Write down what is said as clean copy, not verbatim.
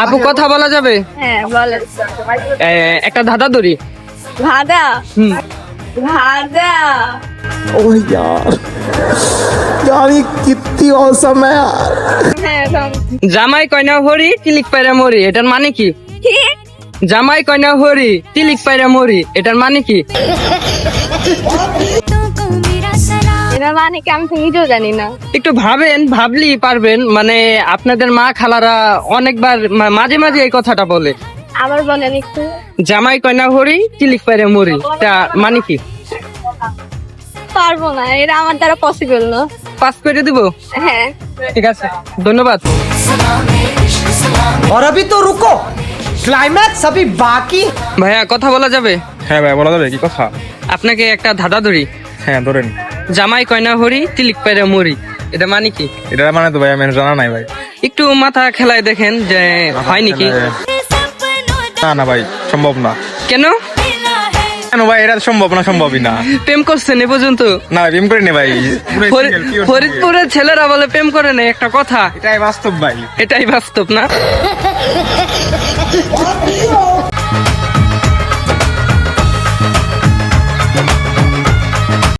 আপু কথা বলা যাবে? হ্যাঁ বলেন। একটা ধাঁধা ধরি। ভাগা ভাগা ओह यार यार ये कितनी औसम है यार। হ্যাঁ জামাই কয়না হরি তিলিক পায়রা মরি, এটার মানে কি? কি জামাই কয়না হরি তিলিক পায়রা মরি, এটার মানে কি? এটা মানে কি আমি তো নিজেও জানি না। একটু ভাবেন, ভাবলি পারবেন। মানে আপনাদের মা খালারা অনেকবার মাঝে মাঝে এই কথাটা বলে। আবার বলেন একটু। জামাই কয়না হরি তিলিক পায়রা মরি, এটা মানে কি? পারবো না, এটা আমার দ্বারা পসিবল না। পাস করে দিব? হ্যাঁ ঠিক আছে, ধন্যবাদ। और अभी तो रुको, क्लाइमैक्स अभी बाकी। ভাইয়া কথা বলা যাবে? হ্যাঁ ভাই, বলা যাবে, কি কথা? আপনাকে একটা ধাঁধা ধরি। হ্যাঁ ধরেন। জামাই কয়না হরি তিলিক পায়রা মরি, এটা মানে কি? এটা মানে তো ভাই আমি জানা নাই ভাই। একটু মাথা খেলায় দেখেন যে হয় নাকি। না না ভাই, সম্ভব না। কেন? কেন ভাই, এটা সম্ভব না, সম্ভবই না। প্রেম করছেন এ পর্যন্ত? না প্রেম করিনি ভাই। ফরিদপুরের ছেলেরা বলে প্রেম করে না, একটা কথা। এটাই বাস্তব ভাই। এটাই বাস্তব না?